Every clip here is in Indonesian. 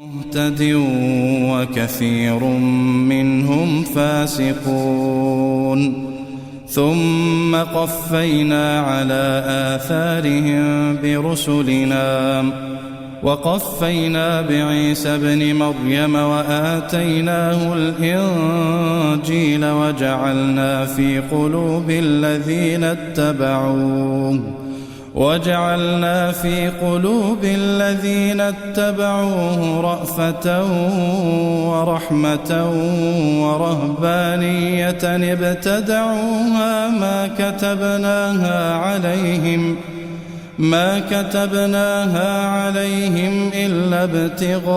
مهتد وكثير منهم فاسقون ثم قفينا على آثارهم برسلنا وقفينا بعيسى ابن مريم وآتيناه الإنجيل وجعلنا في قلوب الذين اتبعوه رأفة ورحمة ورهبانية ابتدعوها ما كتبناها عليهم إلا ابتغاء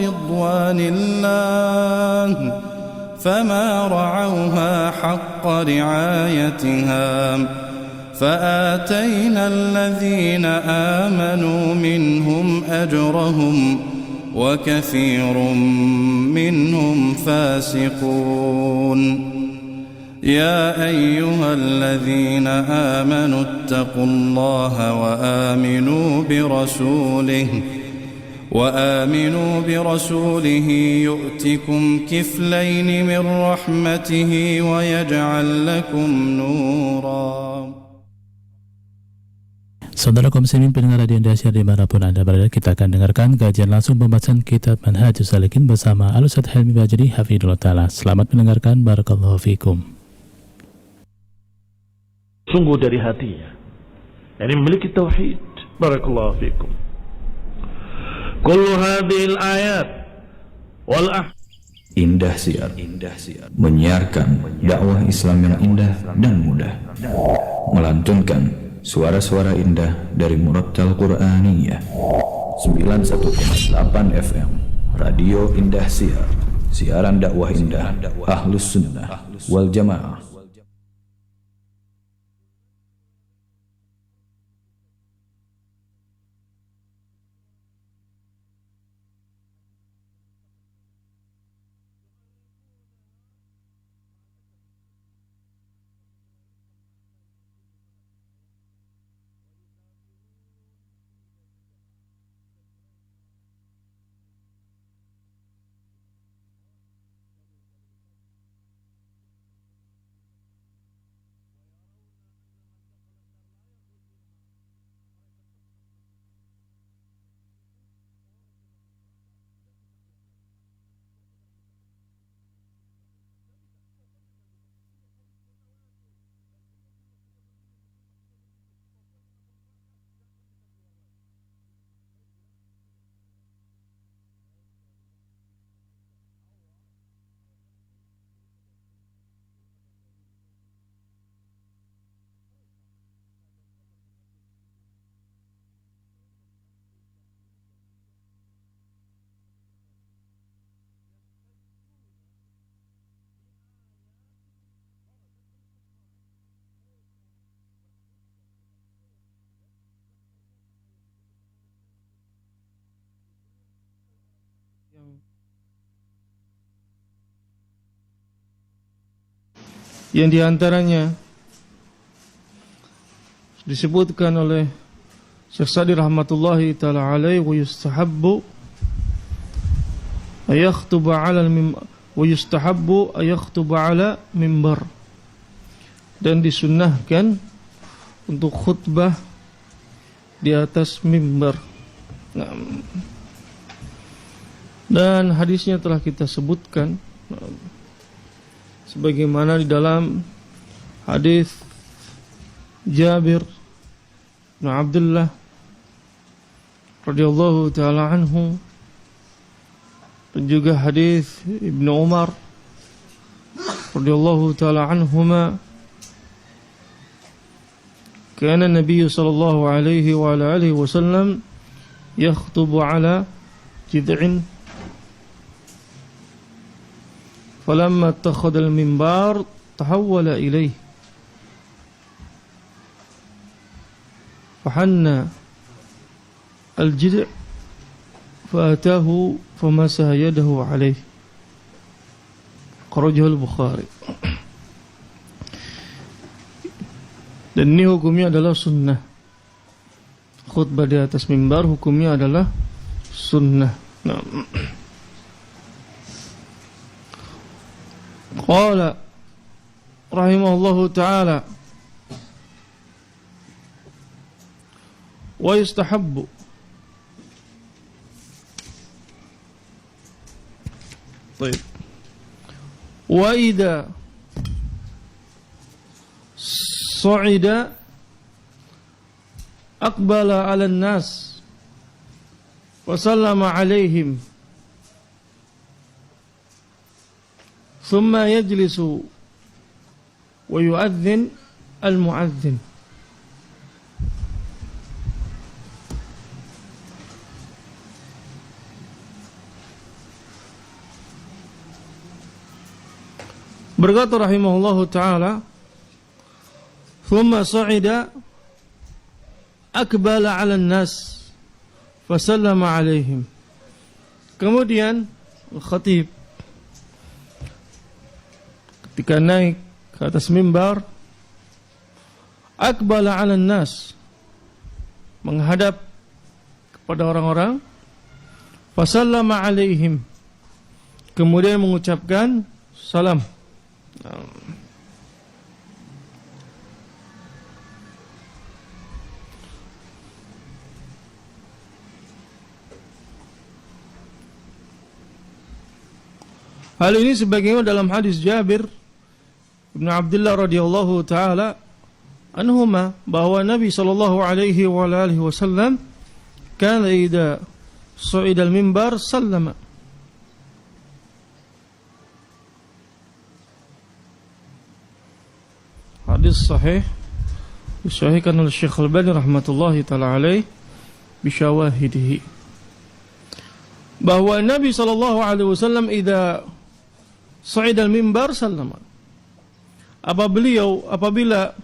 رضوان الله فما رعوها حق رعايتها فآتينا الذين آمنوا منهم أجرهم وكثير منهم فاسقون يا أيها الذين آمنوا اتقوا الله وآمنوا برسوله يؤتكم كفلين من رحمته ويجعل لكم نورا. Saudara kaum muslimin pendengar radio Indonesia dimanapun Anda berada, kita akan dengarkan kajian langsung pembahasan kitab Manhajus Salikin bersama Al-Ustadz Helmi Bajri hafidhullah ta'ala. Selamat mendengarkan, barakallahu fikum. Sungguh dari hatinya, yang memiliki tauhid, barakallahu fikum. Kullu hadhil ayat wal Indah Siar menyiarkan dakwah Islam yang indah dan mudah, melantunkan suara-suara indah dari Murattal Qur'aniyah 91,8 FM Radio Indah Siar, siaran dakwah indah Ahlus Sunnah wal Jamaah. Yang diantaranya disebutkan oleh Syekh Sa'di rahmatullahi ta'ala alaihi, wa yustahabbu ayakhtuba ala mimbar, dan disunnahkan untuk khutbah di atas mimbar. Dan hadisnya telah kita sebutkan sebagaimana di dalam hadis Jabir bin Abdullah radhiyallahu taala anhu, dan juga hadis Ibnu Umar radhiyallahu taala anhuma, kana Nabi sallallahu alaihi wa ala alihi wasallam yakhutubu ala jid'in falamma ittakhadha al-minbar tahawwala ilayhi fahanna al-jid' fa'atahu famasaha yadahu alayhi. Akhrajahu al-Bukhari. Dan ini hukumnya adalah sunnah. Khutbah di atas mimbar hukumnya adalah sunnah. Nah. Qala rahimahullahu ta'ala wa yustahabbu طيب وإذا صعد أقبل على الناس وسلم عليهم ثم يجلس ويؤذن المؤذن. Berkata rahimahullahu ta'ala, thumma sa'ida akbala 'ala an-nas fasallama 'alaihim. Kemudian al-khatib ketika naik ke atas mimbar, akbala 'ala an-nas, menghadap kepada orang-orang, fasallama 'alaihim, kemudian mengucapkan salam. Hal ini sebagaimana dalam hadis Jabir bin Abdullah radhiyallahu taala anhuma, bahwa Nabi sallallahu alaihi wa alihi wasallam kana idza su'ida al-mimbar sallama. Hadis sahih disahihkan oleh Syekh Al-Albani rahmatullahi taala alaih bisyawahidihi, bahwa Nabi sallallahu alaihi wasallam idza sa'ida al-mimbar sallama, apabila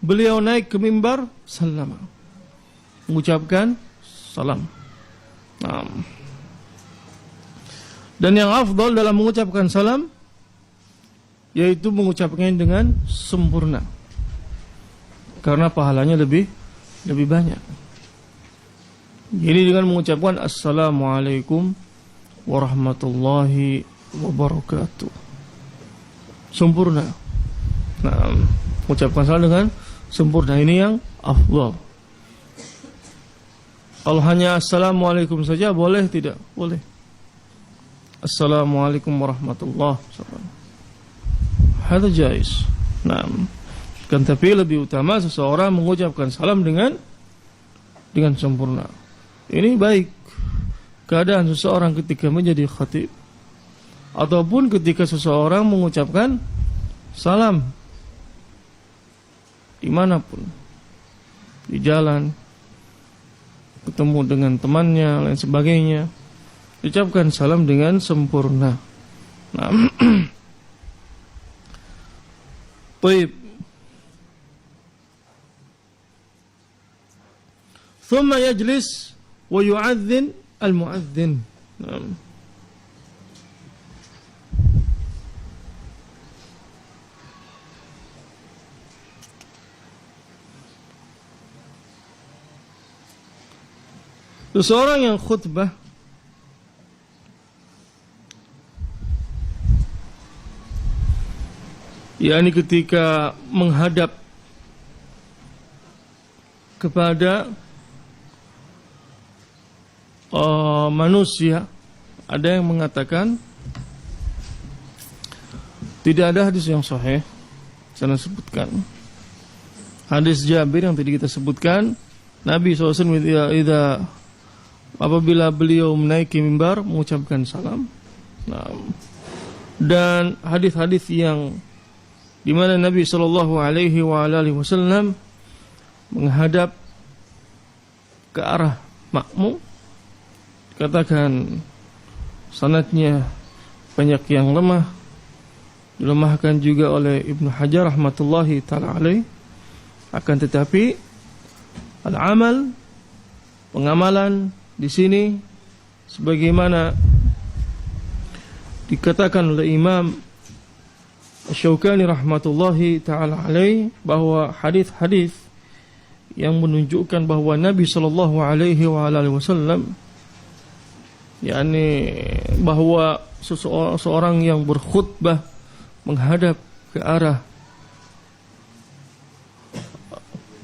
beliau naik ke mimbar, sallama, mengucapkan salam. Dan yang afdal dalam mengucapkan salam yaitu mengucapkannya dengan sempurna, karena pahalanya lebih banyak. Jadi dengan mengucapkan assalamualaikum warahmatullahi wabarakatuh, sempurna. Mengucapkan salam dengan sempurna ini yang afdal. Kalau hanya assalamualaikum saja boleh tidak? Boleh. Assalamualaikum warahmatullahi wabarakatuh. Hada jais. Kan tapi lebih utama seseorang mengucapkan salam dengan sempurna. Ini baik keadaan seseorang ketika menjadi khatib, ataupun ketika seseorang mengucapkan salam dimanapun, di jalan, ketemu dengan temannya, lain sebagainya, ucapkan salam dengan sempurna. Baik. Thumma yajlis wa yu'adzin al-mu'adzin. Seseorang yang khutbah yakni ketika menghadap kepada manusia, ada yang mengatakan tidak ada hadis yang sahih. Saya sebutkan hadis Jabir yang tadi kita sebutkan, Nabi SAW apabila beliau menaiki mimbar mengucapkan salam. Dan hadis-hadis yang di mana Nabi sallallahu alaihi wasallam menghadap ke arah makmum, dikatakan sanadnya banyak yang lemah, dilemahkan juga oleh Ibnu Hajar rahmatullahi taala alaih. Akan tetapi pengamalan di sini sebagaimana dikatakan oleh Imam Asy-Syaukani rahmatullahi ta'ala alaih, bahwa hadis-hadis yang menunjukkan bahwa Nabi sallallahu alaihi wasallam yakni bahwa seorang yang berkhutbah menghadap ke arah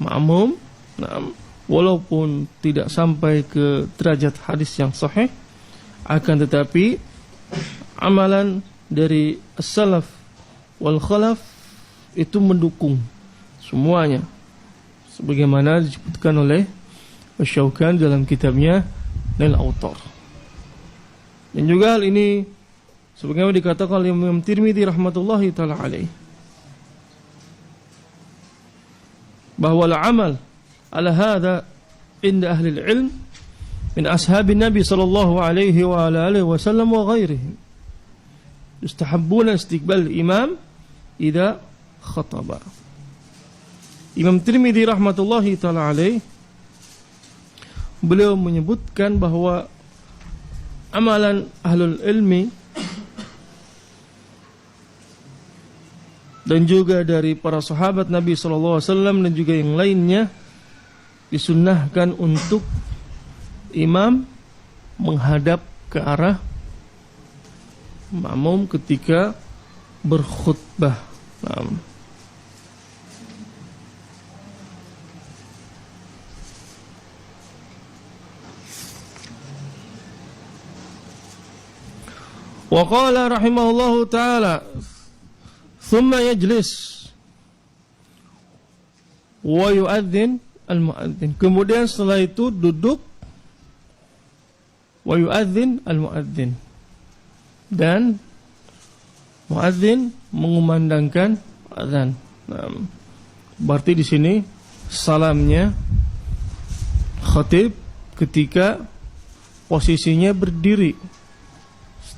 makmum, walaupun tidak sampai ke derajat hadis yang sahih, akan tetapi amalan dari as-salaf wal khalaf itu mendukung semuanya, sebagaimana disebutkan oleh Asy-Syaukani dalam kitabnya Nail Autar. Dan juga hal ini sebagaimana dikatakan oleh Imam Tirmidzi rahmatullahi taala alaih, bahwa al-amal ala hadha inda ahli al-ilm min ashabin Nabi sallallahu alaihi wa ala alihi wasallam wa ghairihim yustahabbuna istiqbal imam idza khataba. Imam Tirmidzi rahmatullahi taala alaih, beliau menyebutkan bahwa amalan ahlul ilmi dan juga dari para sahabat Nabi sallallahu alaihi wasallam dan juga yang lainnya disunnahkan untuk imam menghadap ke arah makmum ketika berkhutbah. Wa qala rahimahullahu ta'ala thumma yajlis wa yu'adzin al-mu'adzin. Kemudian setelah itu duduk, wa yu'adzin al-mu'adzin, dan mu'adzin mengumandangkan azan. Berarti di sini salamnya khatib ketika posisinya berdiri.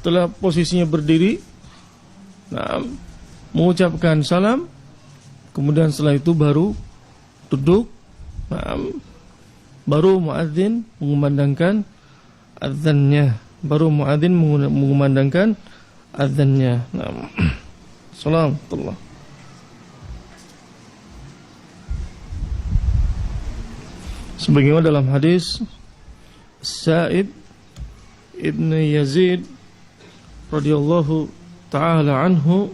Setelah posisinya berdiri, mengucapkan salam, kemudian setelah itu baru duduk, baru muadzin mengumandangkan azannya, baru muadzin mengumandangkan azannya. Salamullah. Sebagaimana dalam hadis Sa'id ibn Yazid radhiyallahu ta'ala anhu,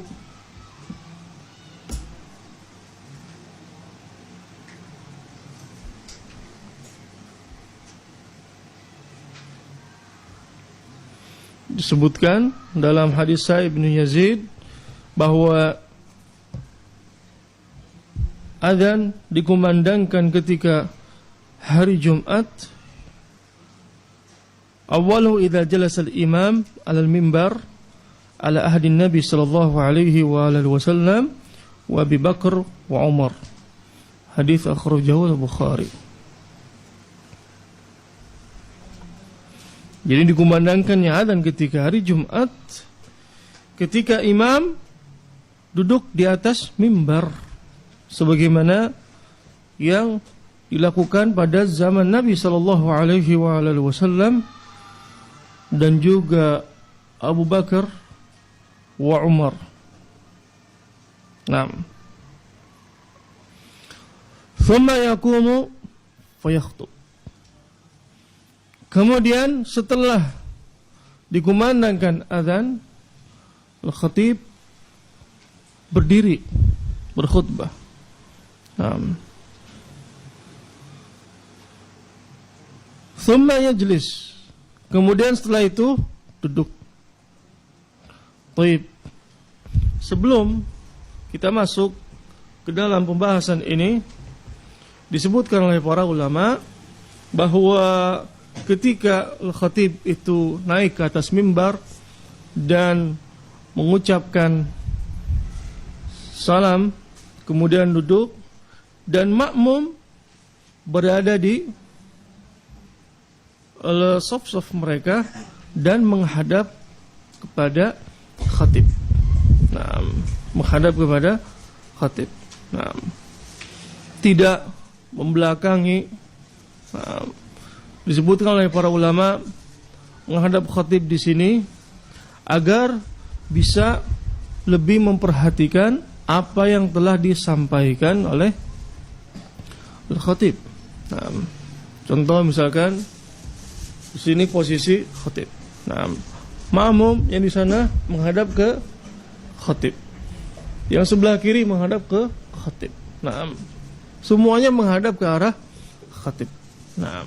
disebutkan dalam hadis Sa'id bin Yazid bahwa azan dikumandangkan ketika hari Jumat. Awalu idza jalasa al-imam 'ala al-mimbar 'ala ahdi Nabi sallallahu alaihi wa alihi wasallam wa Abi Bakar wa Umar. Hadis akhrajahu al-Bukhari. Jadi dikumandangkannya azan ketika hari Jumat ketika imam duduk di atas mimbar, sebagaimana yang dilakukan pada zaman Nabi sallallahu alaihi wa alihi wasallam dan juga Abu Bakar wa Umar. Thumma yaqumu fayakhutub. Kemudian setelah dikumandangkan azan, al-khatib berdiri berkhutbah. Thumma yajlis. Kemudian setelah itu duduk. Baik. Sebelum kita masuk ke dalam pembahasan ini, disebutkan oleh para ulama bahwa ketika al-khatib itu naik ke atas mimbar dan mengucapkan salam, kemudian duduk, dan makmum berada di saf-saf mereka dan menghadap kepada khatib. Menghadap kepada khatib. Tidak membelakangi. Disebutkan oleh para ulama menghadap khatib di sini agar bisa lebih memperhatikan apa yang telah disampaikan oleh khatib. Contoh misalkan di sini posisi khatib. Nah, makmum yang di sana menghadap ke khatib. Yang sebelah kiri menghadap ke khatib. Nah, semuanya menghadap ke arah khatib. Nah,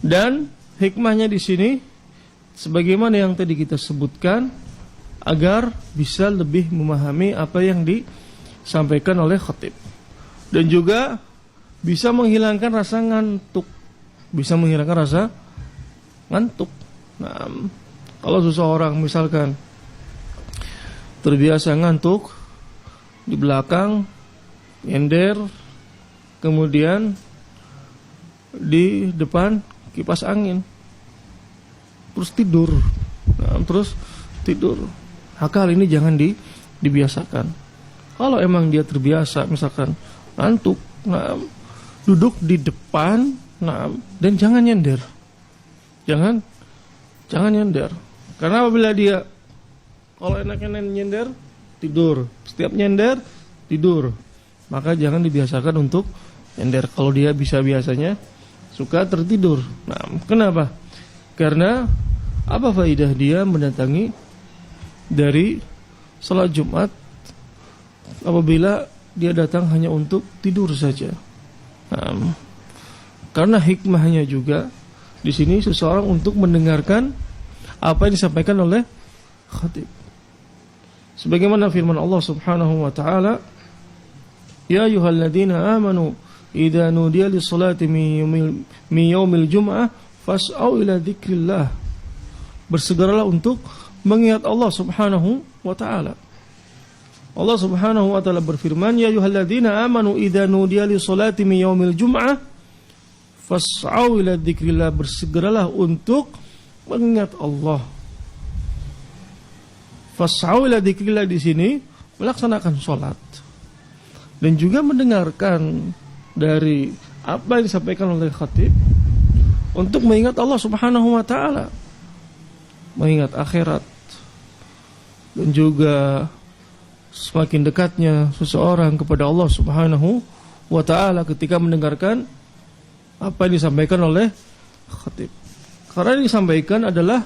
dan hikmahnya di sini sebagaimana yang tadi kita sebutkan, agar bisa lebih memahami apa yang disampaikan oleh khatib, dan juga bisa menghilangkan rasa ngantuk. Nah, kalau seseorang misalkan terbiasa ngantuk, di belakang nyender, kemudian di depan kipas angin, terus tidur. Maka hal ini jangan dibiasakan. Kalau emang dia terbiasa misalkan ngantuk, nah, duduk di depan, nah, dan jangan nyender. Jangan nyender. Karena apabila dia kalau enaknya nyender, tidur. Setiap nyender, tidur. Maka jangan dibiasakan untuk nyender. Kalau dia biasanya suka tertidur. Nah, kenapa? Karena apa faidah dia mendatangi dari salat Jumat apabila dia datang hanya untuk tidur saja? Nah, karena hikmahnya juga di sini seseorang untuk mendengarkan apa yang disampaikan oleh khatib. Sebagaimana firman Allah Subhanahu wa taala, "Ya ayyuhalladzina amanu idza nudiya lis-salati min yaumil jum'ah fas'au ila dzikrillah." Bersegeralah untuk mengingat Allah Subhanahu wa taala. Allah Subhanahu wa taala berfirman, "Ya ayyuhalladzina amanu idza nudiya lis-salati min yaumil jum'ah fas'au ila dzikrillah." Bersegeralah untuk mengingat Allah. Fas'au ila dzikrillah di sini melaksanakan salat dan juga mendengarkan dari apa yang disampaikan oleh khatib untuk mengingat Allah Subhanahu wa taala, mengingat akhirat, dan juga semakin dekatnya seseorang kepada Allah Subhanahu wa taala ketika mendengarkan apa yang disampaikan oleh khatib. Karena yang disampaikan adalah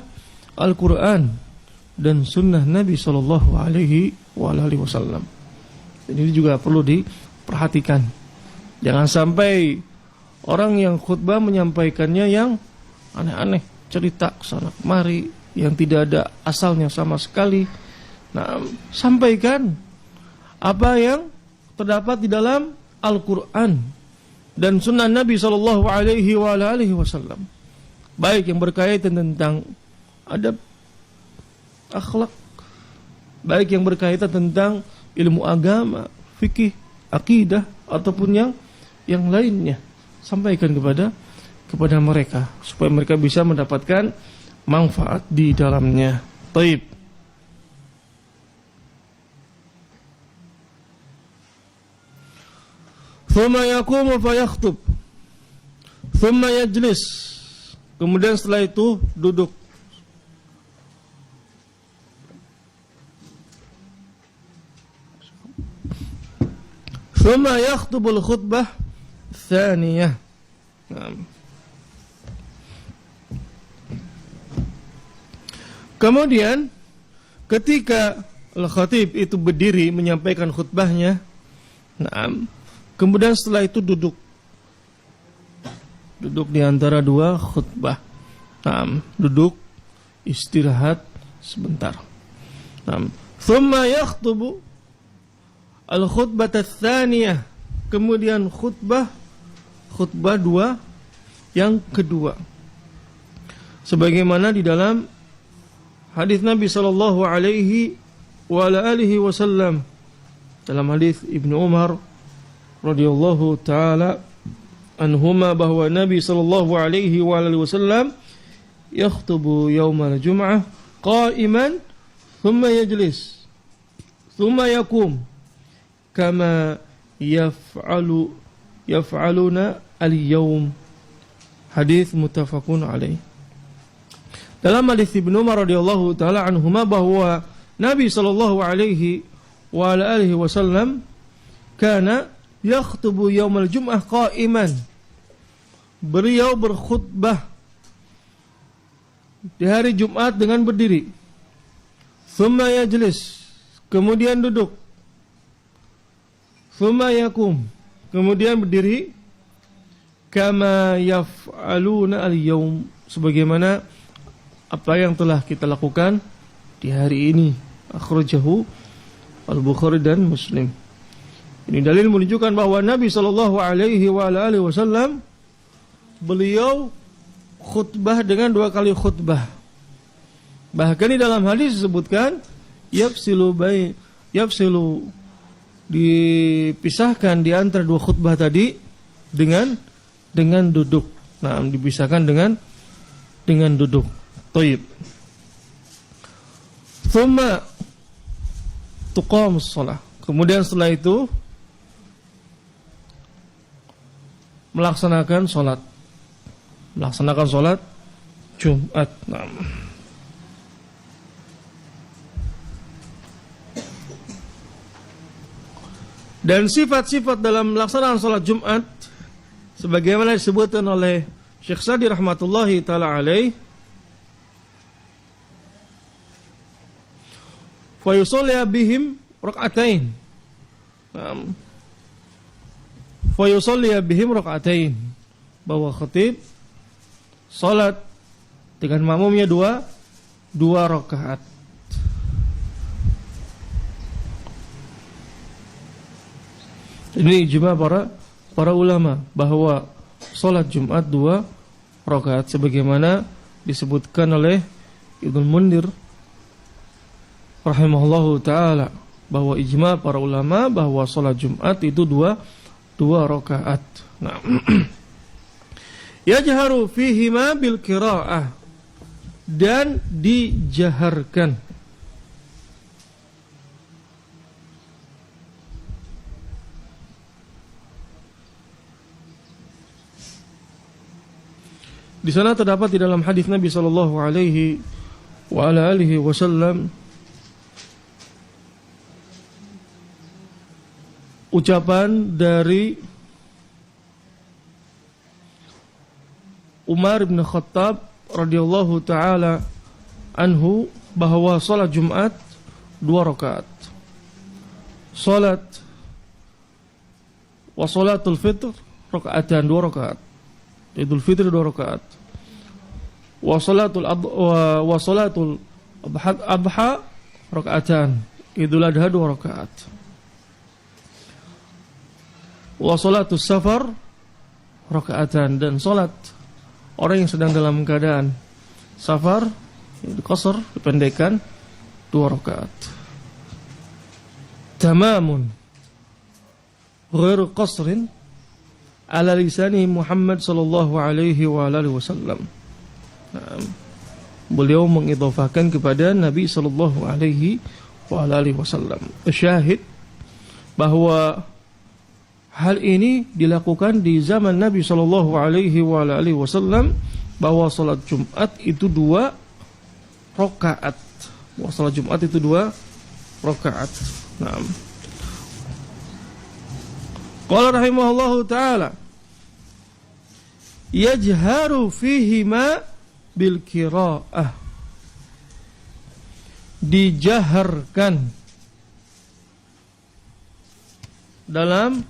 Al-Quran dan Sunnah Nabi Sallallahu Alaihi Wasallam. Dan ini juga perlu diperhatikan. Jangan sampai orang yang khutbah menyampaikannya yang aneh-aneh, cerita kesana kemari, yang tidak ada asalnya sama sekali. Nah, sampaikan apa yang terdapat di dalam Al-Quran dan Sunnah Nabi Sallallahu Alaihi Wasallam. Baik yang berkaitan tentang adab, akhlak, baik yang berkaitan tentang ilmu agama, fikih, akidah, ataupun yang lainnya. Sampaikan kepada mereka supaya mereka bisa mendapatkan manfaat di dalamnya. Taib. Thumma yaqumu fa yakhtub. Thumma yajlis. Kemudian setelah itu duduk. Thumma yakhtubul khutbah tsaniyah. Kemudian ketika al-khatib itu berdiri menyampaikan khutbahnya, kemudian setelah itu duduk di antara dua khutbah. Duduk istirahat sebentar. Thumma yakhtubu al-khutbah ats-tsaniyah. Kemudian khutbah dua yang kedua. Sebagaimana di dalam hadis Nabi sallallahu alaihi wasallam, dalam hadis Ibnu Umar radhiyallahu taala anhuma, bahwa Nabi sallallahu alaihi wasallam yakhtubu yaumal jum'ah qa'iman thumma yajlis thumma yaqum kama yaf'aluna al-yawm. Hadis muttafaqun alaih. Dalam hadis Ibnu Umar radhiyallahu taala anhuma bahwa Nabi sallallahu alaihi wasallam kana yakhtubu yaumal jum'ah qa'iman. Beliau berkhutbah di hari Jumat dengan berdiri. Thumma yajlis, kemudian duduk. Thumma yakum, kemudian berdiri. Kama yaf'aluna al-yawm, sebagaimana apa yang telah kita lakukan di hari ini. Akhrajahu Al-Bukhari dan Muslim. Ini dalil menunjukkan bahwa Nabi SAW beliau khutbah dengan 2 kali khutbah. Bahkan di dalam hadis disebutkan yafsilu dipisahkan di antara 2 khutbah tadi dengan duduk. Nah, dipisahkan dengan duduk. Thayyib. Thumma tuqamus shalah. Kemudian setelah itu melaksanakan salat Jumat. Nah. Dan sifat-sifat dalam melaksanakan salat Jumat sebagaimana disebutkan oleh Syekh Sa'di rahmatullahi taala alaih, fa yusalli bihim rak'atain. Fa yusalli bihim rak'atain, bahwa khatib salat dengan makmumnya dua rakaat. Ini ijma para ulama bahwa salat Jumat 2 rakaat sebagaimana disebutkan oleh Ibnu Mundir rahimahullahu taala, bahwa ijma para ulama bahwa salat Jumat itu dua rakaat. Nah, yajharu fihima bil qiraah, dan dijaharkan. Di sana terdapat di dalam hadis Nabi sallallahu alaihi wa ala alihi wasallam ucapan dari Umar bin Khattab radhiyallahu taala anhu bahwa salat Jumat 2 rakaat. Salat wa salatul fitr rakaatan 2 rakaat. Idul Fitri 2 rakaat. Wa salatul adha rakaatan. Idul Adha 2 rakaat. Wa salatus safar rakaatan, dan salat orang yang sedang dalam keadaan safar, qasar, dipendekkan 2 rakaat. Tamamun ghairu qasrin ala lisani Muhammad sallallahu alaihi wa alihi wasallam. Beliau mengidhafahkan kepada Nabi sallallahu alaihi wa alihi wasallam. Syahid bahwa hal ini dilakukan di zaman Nabi sallallahu alaihi wa alihi wasallam, bahwa salat Jumat itu 2 rakaat. Bahwa salat Jumat itu 2 rakaat. Naam. Qala rahimahullahu ta'ala yajharu fihima bil qiraah, dijaharkan dalam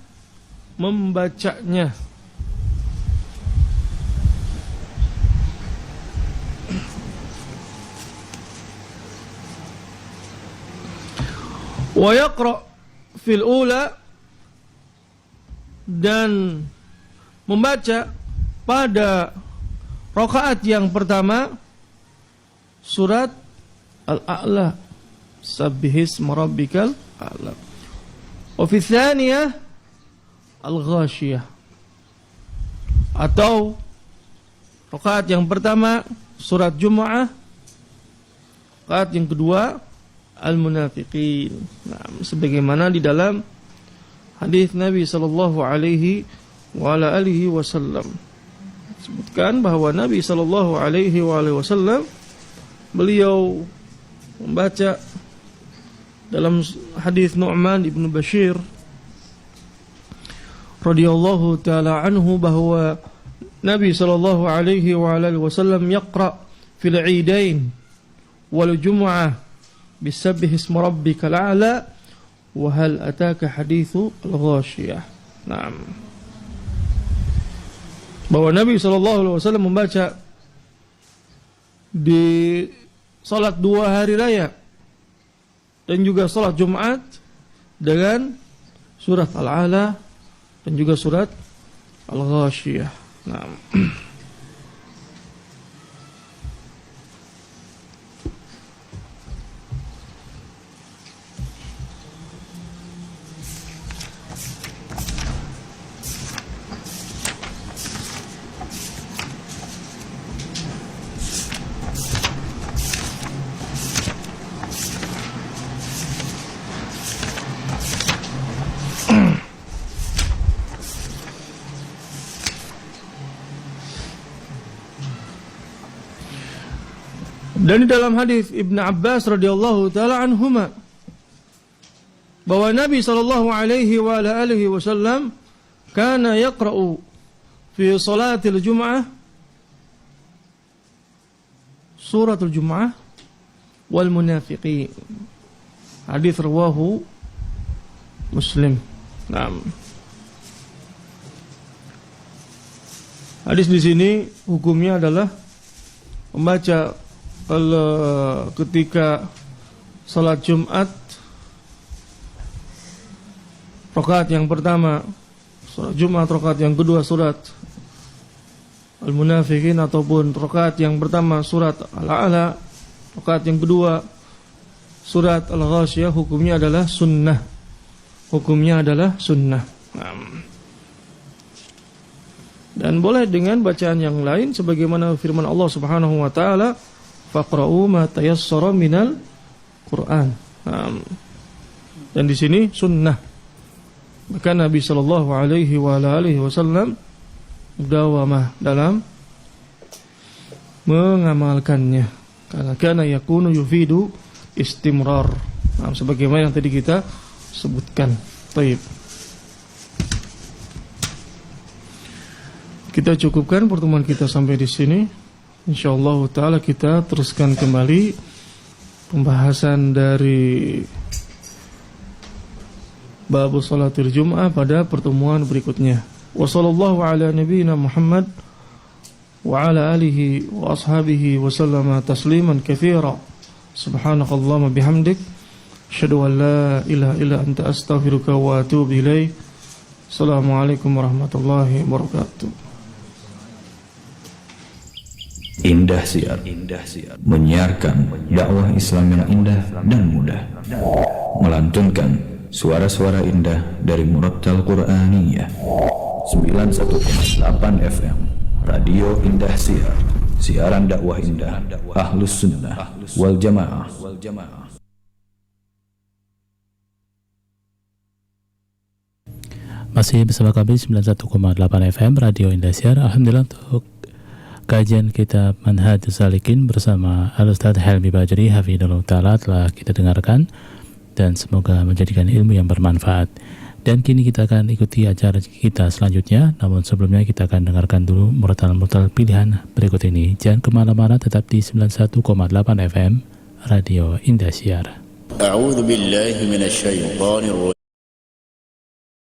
membacanya. Wa yaqra fil ula, dan membaca pada rakaat yang pertama surat Al-A'la, Sabbihisma rabbikal a'la. Wa fi tsaniyah Al-Ghashiyah, atau rakaat yang pertama surat Jumu'ah, rakaat yang kedua Al-Munafiqin. Nah, sebagaimana di dalam hadis Nabi sallallahu alaihi wa ala alihi wasallam sebutkan bahwa Nabi sallallahu alaihi wa alihi wasallam beliau membaca dalam hadis Nu'man ibn Bashir radhiyallahu taala anhu bahwa Nabi sallallahu alaihi wa alihi wasallam yaqra fil 'idain wal jumu'ah bisabbih ismi rabbikal a'la wa hal ataka haditsu al-ghasyiyah. Naam. Bahwa Nabi SAW membaca di salat 2 hari raya dan juga salat Jumat dengan surat Al-A'la dan juga surat Al-Ghasyiyah. Naam. Dan di dalam hadis Ibn Abbas radhiyallahu taala anhuma bahwa Nabi sallallahu alaihi wa alihi wasallam kana yaqra'u fi salatil jum'ah suratul jum'ah wal munafiqin. Hadis rawahu Muslim. Naam. Hadis di sini hukumnya adalah membaca ketika salat Jumat rakaat yang pertama salat Jumat, rakaat yang kedua surat Al-Munafiqin, ataupun rakaat yang pertama surat Al-A'la, rakaat yang kedua surat Al-Ghasyiyah, hukumnya adalah sunnah. Hukumnya adalah sunnah. Dan boleh dengan bacaan yang lain sebagaimana firman Allah Subhanahu wa taala, faqra'u ma tayassara minal Qur'an. Dan di sini sunnah. Maka Nabi sallallahu alaihi wa alihi wasallam mudawamah dalam mengamalkannya. Karena kana yakunu yufidu istimrar. Sebagaimana yang tadi kita sebutkan. Baik. Kita cukupkan pertemuan kita sampai di sini. Insyaallah taala kita teruskan kembali pembahasan dari bab salatul Jum'ah pada pertemuan berikutnya. Wa sallallahu ala nabiyyina Muhammad wa ala alihi wa ashabihi wa sallama tasliman katsira. Subhanakallahumma bihamdik asyhadu an la ilaha illa anta astaghfiruka wa atubu ilaik. Assalamualaikum warahmatullahi wabarakatuh. Indah Siar menyiarkan dakwah Islam yang indah dan mudah, melantunkan suara-suara indah dari Murattal Qur'aniyah. 91,8 FM Radio Indah Siar, siaran dakwah indah Ahlus Sunnah wal Jamaah. Masih bersama kami 91,8 FM Radio Indah Siar. Alhamdulillah, untuk kajian kitab Manhajus Salikin bersama Al-Ustaz Helmi Bajri hafidhahullah ta'ala telah kita dengarkan, dan semoga menjadikan ilmu yang bermanfaat. Dan kini kita akan ikuti acara kita selanjutnya, namun sebelumnya kita akan dengarkan dulu murattal pilihan berikut ini. Jangan kemana-mana, tetap di 91,8 FM Radio Indah Siar. A'udzu billahi minasyaitonir